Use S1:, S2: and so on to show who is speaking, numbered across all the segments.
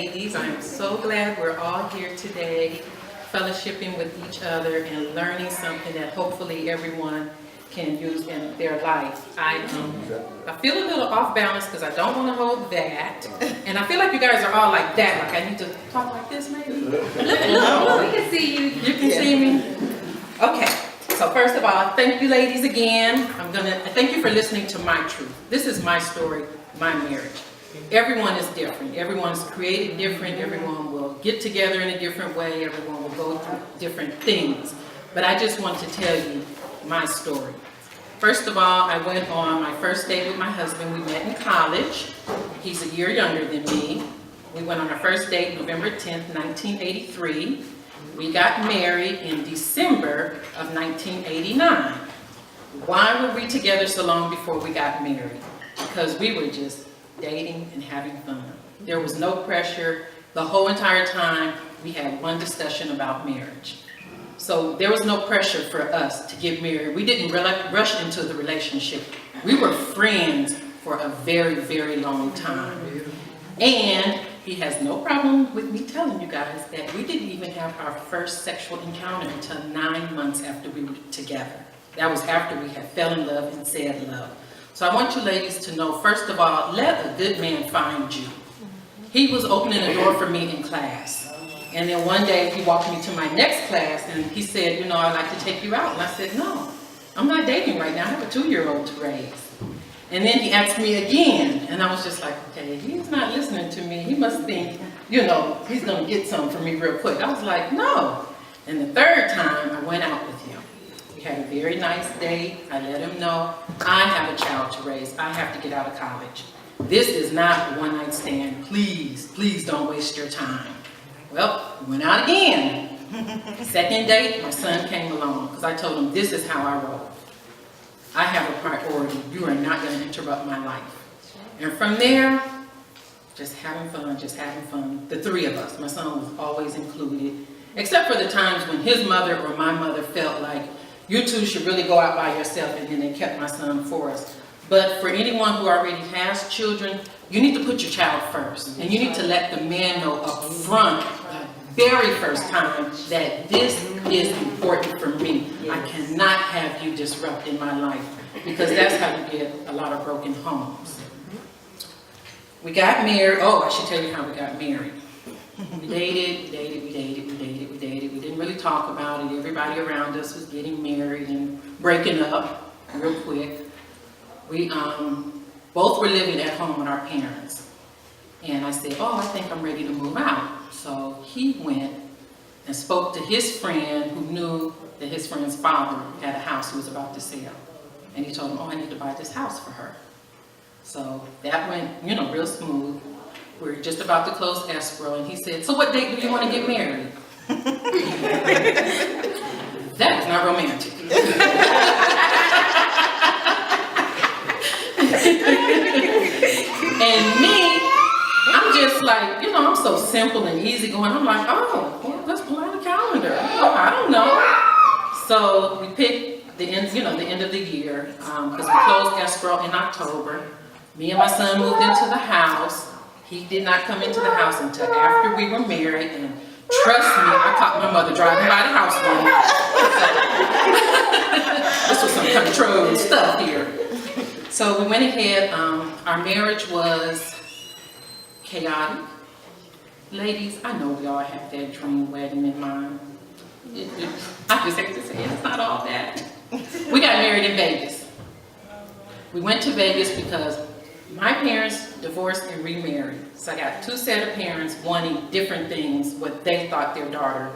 S1: ladies. I am so glad we're all here today, fellowshipping with each other and learning something that hopefully everyone can use in their life. I feel a little off balance because I don't want to hold that. And I feel like you guys are all like that. Like I need to talk like this maybe?
S2: No, we can see you.
S1: You can see me? Okay. So first of all, thank you ladies again. Thank you for listening to my truth. This is my story, my marriage. Everyone is different. Everyone's created different. Everyone will get together in a different way. Everyone will go through different things. But I just want to tell you my story. First of all, I went on my first date with my husband. We met in college. He's a year younger than me. We went on our first date November 10th, 1983. We got married in December of 1989. Why were we together so long before we got married? Because we were just dating and having fun. There was no pressure. The whole entire time we had one discussion about marriage. So there was no pressure for us to get married. We didn't rush into the relationship. We were friends for a very, very long time. And he has no problem with me telling you guys that we didn't even have our first sexual encounter until 9 months after we were together. That was after we had fell in love and said love. So I want you ladies to know, first of all, let a good man find you. He was opening a door for me in class. And then one day he walked me to my next class and he said, you know, I'd like to take you out. And I said, no, I'm not dating right now. I have a 2-year-old to raise. And then he asked me again. And I was just like, okay, he's not listening to me. He must think, you know, he's going to get something from me real quick. I was like, no. And the third time I went out with him. We had a very nice date. I let him know I have a child to raise. I have to get out of college. This is not a one-night stand. Please, please don't waste your time. Well, we went out again. Second date, my son came along because I told him this is how I roll. I have a priority. You are not going to interrupt my life. And from there, just having fun, just having fun. The three of us. My son was always included, except for the times when his mother or my mother felt like you two should really go out by yourself, and then they kept my son for us. But for anyone who already has children, you need to put your child first. And you need to let the man know up front, the very first time, that this is important for me. I cannot have you disrupting my life, because that's how you get a lot of broken homes. We got married. Oh, I should tell you how we got married. We dated. We didn't really talk about it. Everybody around us was getting married and breaking up real quick. We both were living at home with our parents. And I said, oh, I think I'm ready to move out. So he went and spoke to his friend who knew that his friend's father had a house he was about to sell. And he told him, oh, I need to buy this house for her. So that went, you know, real smooth. We were just about to close escrow, and he said, so what date do you want to get married? That is not romantic. And me, I'm just like, you know, I'm so simple and easygoing. I'm like, oh, well, let's pull out a calendar. Oh, I don't know. So we picked the end, you know, the end of the year, because we closed escrow in October. Me and my son moved into the house. He did not come into the house until after we were married, and trust me, I caught my mother driving by the house one night. This was some controlled stuff here. So we went ahead. Our marriage was chaotic. Ladies, I know we all have that dream wedding in mind. I just hate to say it, it's not all that. We got married in Vegas. We went to Vegas because my parents divorced and remarried. So I got two set of parents wanting different things, what they thought their daughter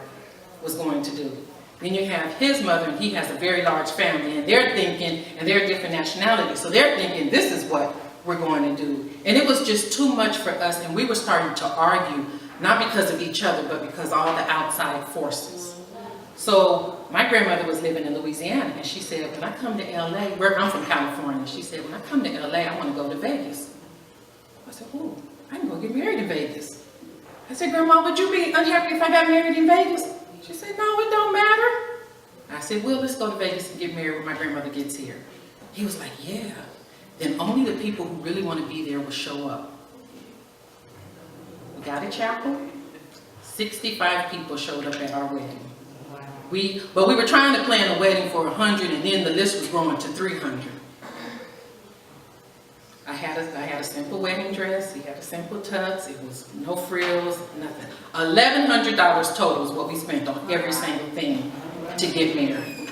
S1: was going to do. Then you have his mother, and he has a very large family, and they're thinking, and they're different nationalities, so they're thinking this is what we're going to do. And it was just too much for us, and we were starting to argue, not because of each other, but because all the outside forces. So my grandmother was living in Louisiana, and she said, when I come to LA, I'm from California, she said, when I come to LA, I want to go to Vegas. I said, oh, I can go get married in Vegas. I said, Grandma, would you be unhappy if I got married in Vegas? She said, no, it don't matter. I said, well, let's go to Vegas and get married when my grandmother gets here. He was like, yeah. Then only the people who really want to be there will show up. We got a chapel. 65 people showed up at our wedding. But we were trying to plan a wedding for 100, and then the list was growing to 300. I had a simple wedding dress. We had a simple tux. It was no frills, nothing. $1,100 total is what we spent on every single thing to get married.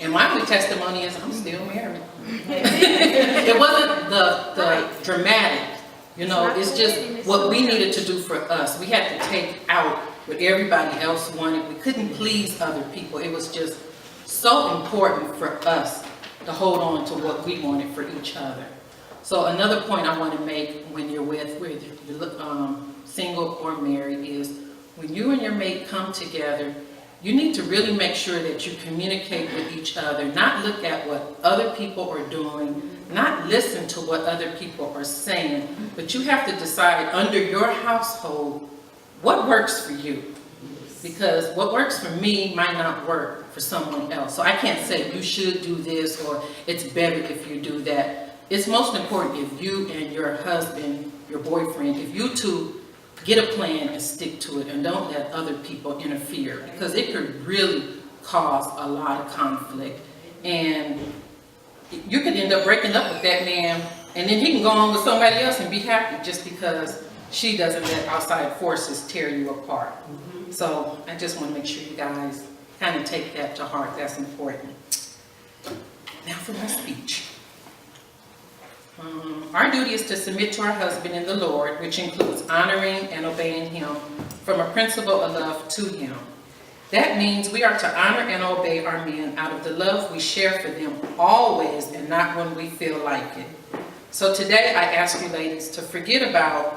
S1: And my good testimony is I'm still married. It wasn't the dramatic, you know, it's just what we needed to do for us. We had to take out what everybody else wanted. We couldn't please other people. It was just so important for us to hold on to what we wanted for each other. So another point I want to make when you're whether you're single or married is when you and your mate come together, you need to really make sure that you communicate with each other, not look at what other people are doing, not listen to what other people are saying, but you have to decide under your household what works for you. Because what works for me might not work for someone else. So I can't say you should do this or it's better if you do that. It's most important if you and your husband, your boyfriend, if you two get a plan and stick to it and don't let other people interfere, because it could really cause a lot of conflict. And you could end up breaking up with that man and then he can go on with somebody else and be happy just because she doesn't let outside forces tear you apart. So I just want to make sure you guys kind of take that to heart. That's important. Now for my speech. Our duty is to submit to our husband in the Lord, which includes honoring and obeying him from a principle of love to him. That means we are to honor and obey our men out of the love we share for them always and not when we feel like it. So today I ask you ladies to forget about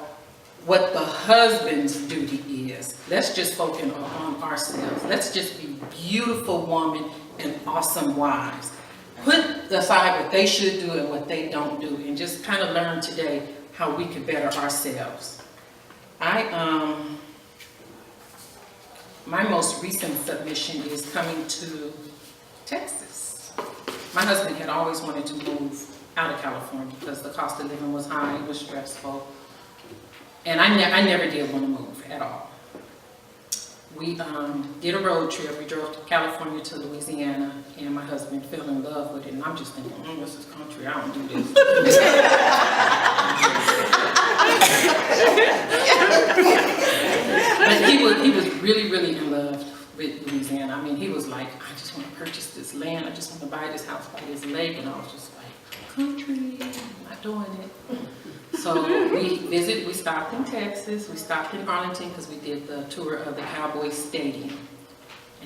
S1: what the husband's duty is. Let's just focus on ourselves. Let's just be beautiful women and awesome wives. Put aside what they should do and what they don't do and just kind of learn today how we can better ourselves. My most recent submission is coming to Texas. My husband had always wanted to move out of California because the cost of living was high, it was stressful. And I never did want to move at all. We did a road trip. We drove to California to Louisiana, and my husband fell in love with it. And I'm just thinking, this is country. I don't do this. But he was really, really in love with Louisiana. I mean, he was like, I just want to purchase this land. I just want to buy this house by this lake. And I was just like, country, I'm not doing it. So we stopped in Texas, we stopped in Arlington because we did the tour of the Cowboys Stadium.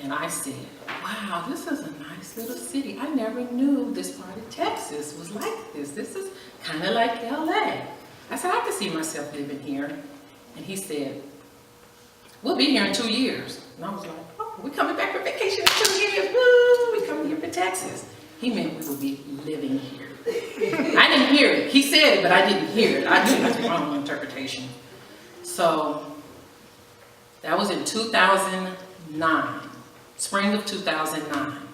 S1: And I said, wow, this is a nice little city. I never knew this part of Texas was like this. This is kind of like LA. I said, I can see myself living here. And he said, we'll be here in 2 years. And I was like, oh, we're coming back for vacation in 2 years. Woo, we're coming here for Texas. He meant we would be living here. I didn't hear it. He said it, but I didn't hear it. I knew it was the wrong interpretation. So that was in 2009, spring of 2009.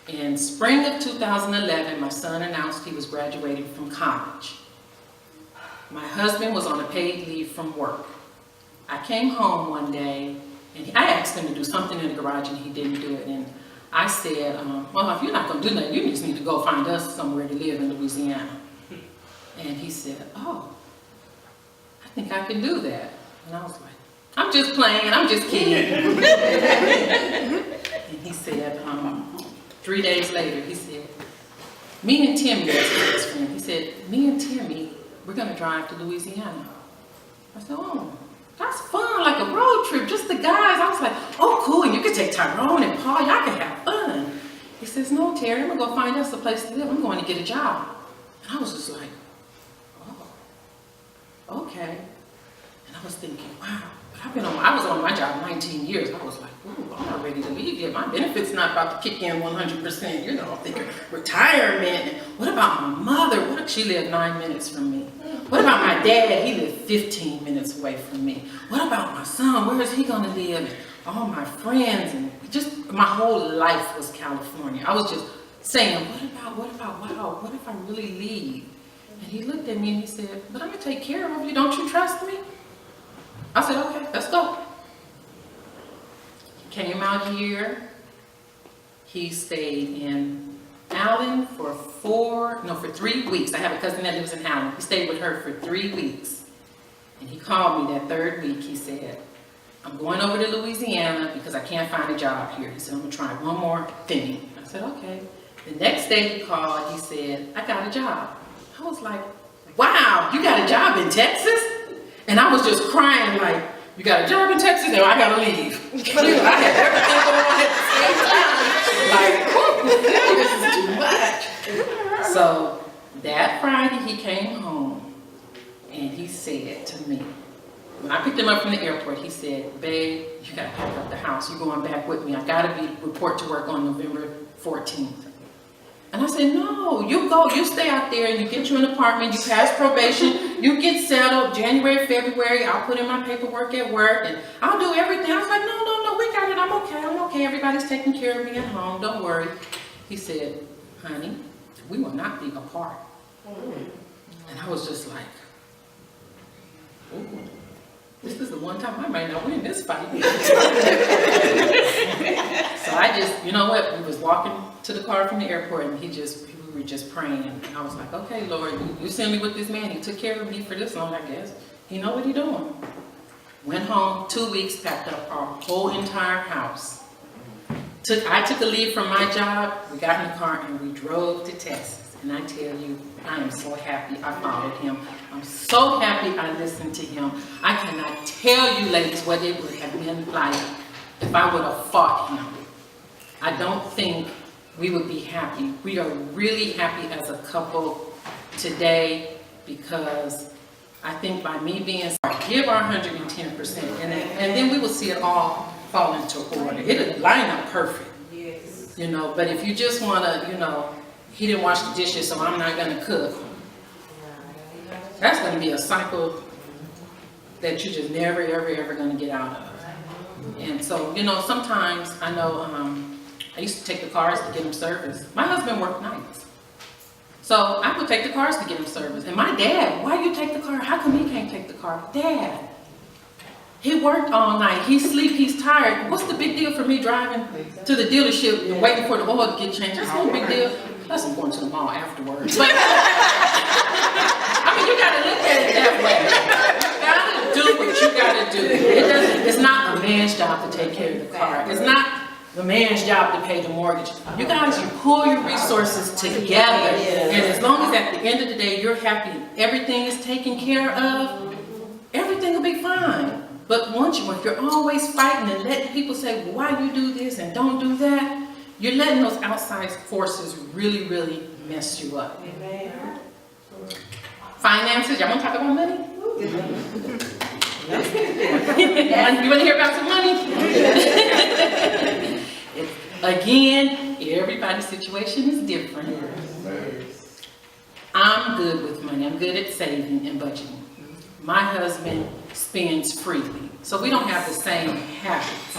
S1: In spring of 2011, my son announced he was graduating from college. My husband was on a paid leave from work. I came home one day, and I asked him to do something in the garage, and he didn't do it. And I said, well, if you're not going to do nothing, you just need to go find us somewhere to live in Louisiana. And he said, oh, I think I can do that. And I was like, I'm just playing, I'm just kidding. And he said, 3 days later, he said, me and Timmy, that's his friend, he said, me and Timmy, we're going to drive to Louisiana. I said, oh, that's fun, like a road trip, just the guys. I was like, oh, cool, and you can take Tyrone and Paul, y'all can have fun. He says, no, Terry, I'm going to go find us a place to live. I'm going to get a job. And I was just like, oh, okay. And I was thinking, wow, but I was on my job 19 years. I was like, ooh, I'm not ready to leave yet. My benefits not about to kick in 100%. You know, I'm thinking retirement. And what about my mother? What if she lived 9 minutes from me? What about my dad? He lived 15 minutes away from me. What about my son? Where is he going to live? And all my friends, and just my whole life was California. I was just saying, wow, what if I really leave? And he looked at me and he said, but I'm going to take care of you. Don't you trust me? I said, okay, let's go. He came out here. He stayed in Allen for 3 weeks. I have a cousin that lives in Allen. He stayed with her for 3 weeks. And he called me that third week. He said, I'm going over to Louisiana because I can't find a job here. He said, I'm going to try one more thing. I said, okay. The next day he called. He said, I got a job. I was like, wow, you got a job in Texas? And I was just crying like, you got a job in Texas? No, I got to leave. I had everything going on at the same time. Like, this is too much. So that Friday he came home and he said to me, when I picked him up from the airport, he said, babe, you got to pack up the house. You're going back with me. I got to report to work on November 14th. And I said, no, you go, you stay out there and you get you an apartment, you pass probation, you get settled, January, February, I'll put in my paperwork at work and I'll do everything. I was like, no, we got it, I'm okay, everybody's taking care of me at home, don't worry. He said, honey, we will not be apart. And I was just like, ooh, this is the one time I might not win this fight. So I just, you know what, we was walking to the car from the airport and we were just praying. And I was like, okay, Lord, you send me with this man. He took care of me for this long, I guess. He know what he doing. Went home, 2 weeks, packed up our whole entire house. I took a leave from my job. We got in the car and we drove to Texas. And I tell you, I am so happy I followed him. I'm so happy I listened to him. I cannot tell you, ladies, what it would have been like if I would have fought him. I don't think we would be happy. We are really happy as a couple today because I think by me being sorry, give our 110%, and then we will see it all fall into order. It'll line up perfect.
S2: Yes.
S1: You know, but if you just want to, you know, he didn't wash the dishes, so I'm not going to cook. That's going to be a cycle that you're just never, ever going to get out of. And so, you know, sometimes I know I used to take the cars to get them serviced. My husband worked nights. So I would take the cars to get him serviced. And my dad, why you take the car? How come he can't take the car? Dad, he worked all night. He sleep, he's tired. What's the big deal for me driving to the dealership and waiting for the oil to get changed? That's no big deal. Plus I'm going to the mall afterwards. But, I mean, you got to look at it that way. You got to do what you got to do. It's not a man's job to take care of the car. It's not the man's job to pay the mortgage. You guys, you pull your resources together. And as long as at the end of the day you're happy and everything is taken care of, everything will be fine. But if you're always fighting and letting people say, well, why you do this and don't do that, you're letting those outside forces really, really mess you up. Finances, y'all want to talk about money? You want to hear about some money? Again, everybody's situation is different. I'm good with money. I'm good at saving and budgeting. My husband spends freely, so we don't have the same habits.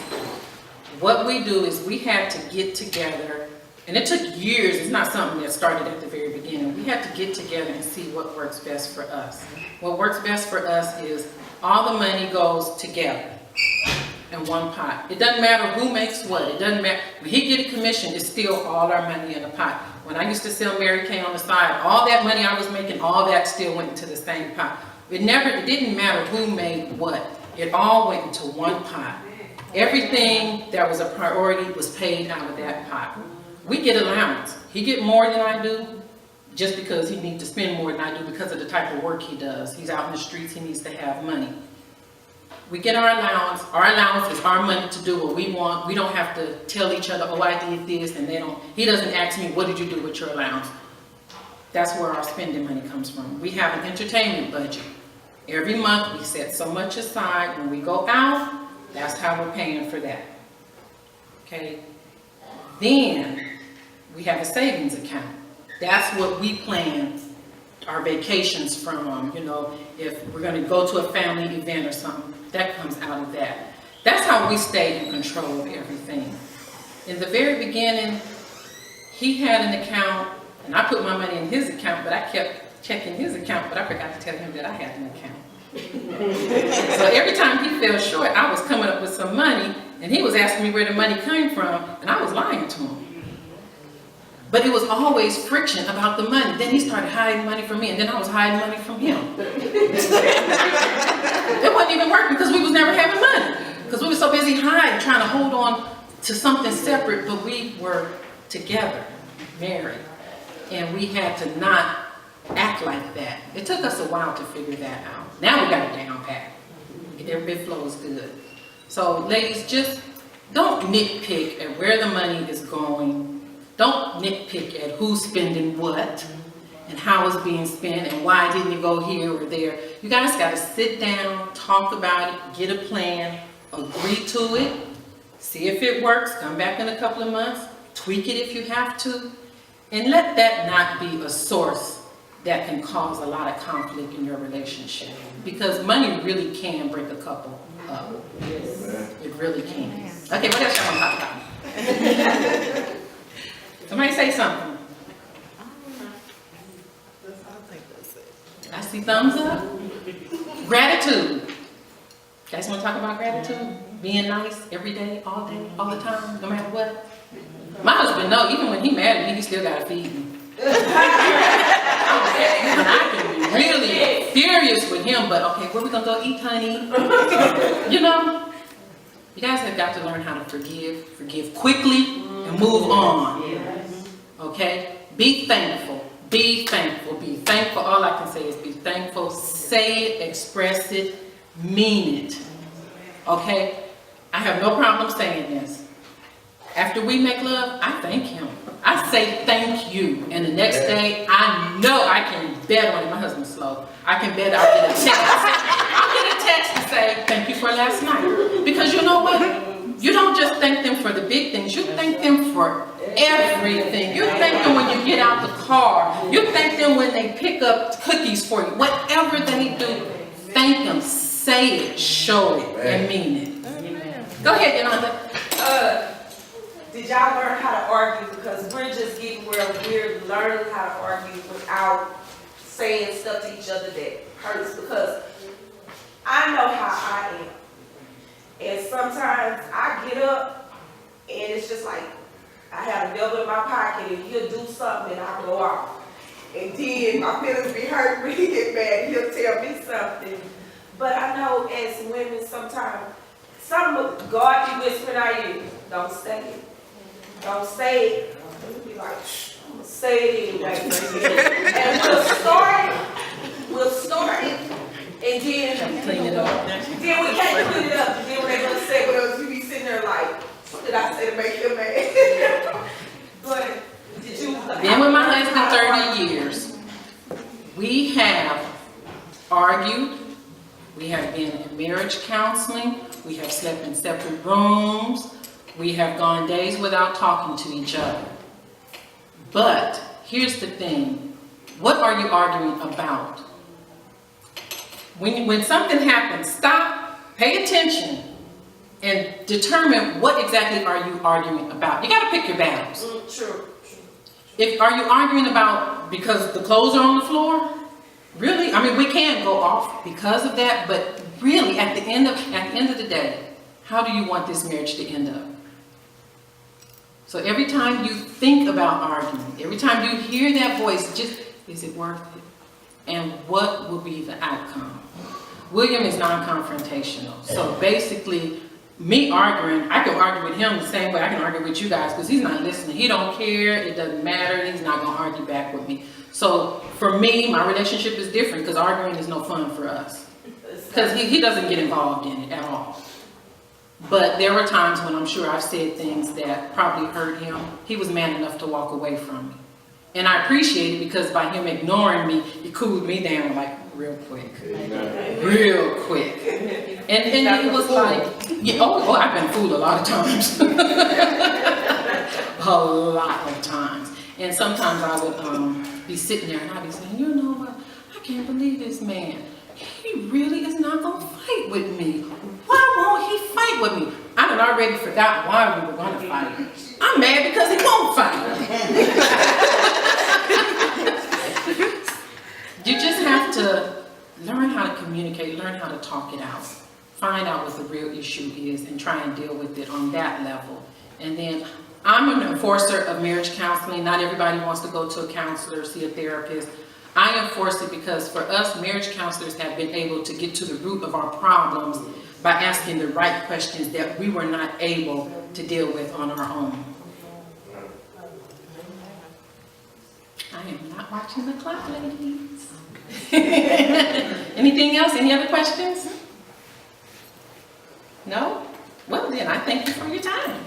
S1: What we do is we had to get together, and it took years. It's not something that started at the very beginning. We had to get together and see what works best for us. What works best for us is all the money goes together in one pot. It doesn't matter who makes what. It doesn't matter. When he get a commission, it's still all our money in a pot. When I used to sell Mary Kay on the side, all that money I was making, all that still went into the same pot. It didn't matter who made what. It all went into one pot. Everything that was a priority was paid out of that pot. We get allowance. He get more than I do just because he needs to spend more than I do because of the type of work he does. He's out in the streets, he needs to have money. We get our allowance. Our allowance is our money to do what we want. We don't have to tell each other, oh, I did this, and he doesn't ask me, what did you do with your allowance? That's where our spending money comes from. We have an entertainment budget. Every month we set so much aside. When we go out, that's how we're paying for that. Okay? Then we have a savings account. That's what we plan our vacations from. You know, if we're going to go to a family event or something, that comes out of that. That's how we stay in control of everything. In the very beginning, he had an account, and I put my money in his account, but I kept checking his account, but I forgot to tell him that I had an account. So every time he fell short, I was coming up with some money, and he was asking me where the money came from, and I was lying to him. But it was always friction about the money. Then he started hiding money from me, and then I was hiding money from him. It wasn't even working because we was never having money. Because we were so busy hiding, trying to hold on to something separate, but we were together, married. And we had to not act like that. It took us a while to figure that out. Now we got it down pat. It flows good. So ladies, just don't nitpick at where the money is going. Don't nitpick at who's spending what and how it's being spent and why didn't it go here or there. You guys got to sit down, talk about it, get a plan, agree to it, see if it works, come back in a couple of months, tweak it if you have to, and let that not be a source that can cause a lot of conflict in your relationship. Because money really can break a couple up. It really can. Okay, what else y'all want to talk about? Somebody say something. I see thumbs up. Gratitude. You guys want to talk about gratitude? Being nice every day, all the time, no matter what. My husband knows, even when he mad at me, he still got to feed me. And I can be really furious with him, but okay, where we going to go eat, honey? You know, you guys have got to learn how to forgive quickly and move on. Okay? Be thankful. Be thankful. Be thankful. All I can say is be thankful. Say it, express it, mean it. Okay? I have no problem saying this. After we make love, I thank him. I say thank you. And the next day, I know I can bet on it. My husband's slow. I can bet I'll get a text. I'll get a text and say, thank you for last night. Because you know what? You don't just thank them for the big things. You thank them for everything. You thank them when you get out the car. You thank them when they pick up cookies for you. Whatever they do, thank them. Say it, show it, and mean it. Go ahead, Yolanda.
S3: Did y'all learn how to argue? Because we're just getting where we're learning how to argue without saying stuff to each other that hurts. Because I know how I am. And sometimes I get up and it's just like I have a devil in my pocket and he'll do something and I'll go off. And then my feelings be hurt when he get mad. He'll tell me something. But I know as women sometimes, God be whispering at you, don't say it. Don't say it. Be like, I'm going to say it anyway. And we'll start it. And then
S1: Clean it up.
S3: Then we can't clean it up. And then when they gonna say what else, you be sitting there like, what did I say to make him mad? But did you?
S1: Been with my husband 30 years. We have argued. We have been in marriage counseling. We have slept in separate rooms. We have gone days without talking to each other. But here's the thing. What are you arguing about? When something happens, stop, pay attention, and determine what exactly are you arguing about. You got to pick your battles.
S3: True.
S1: Are you arguing about because the clothes are on the floor? Really? I mean, we can go off because of that, but really, at the end of the day, how do you want this marriage to end up? So every time you think about arguing, every time you hear that voice, just, is it worth it? And what will be the outcome? William is non-confrontational. So basically, me arguing, I can argue with him the same way I can argue with you guys because he's not listening. He don't care. It doesn't matter. He's not going to argue back with me. So for me, my relationship is different because arguing is no fun for us. Because he doesn't get involved in it at all. But there were times when I'm sure I've said things that probably hurt him. He was man enough to walk away from me. And I appreciate it because by him ignoring me, it cooled me down like real quick. Real quick. And he was like, yeah, oh, I've been fooled a lot of times. A lot of times. And sometimes I would be sitting there and I'd be saying, you know what, I can't believe this man. He really is not going to fight with me. Why won't he fight with me? I had already forgot why we were going to fight. I'm mad because he won't fight. You just have to learn how to communicate, learn how to talk it out. Find out what the real issue is and try and deal with it on that level. And then I'm an enforcer of marriage counseling. Not everybody wants to go to a counselor, see a therapist. I enforce it because for us, marriage counselors have been able to get to the root of our problems by asking the right questions that we were not able to deal with on our own. I am not watching the clock, ladies. Anything else? Any other questions? No? Well then, I thank you for your time.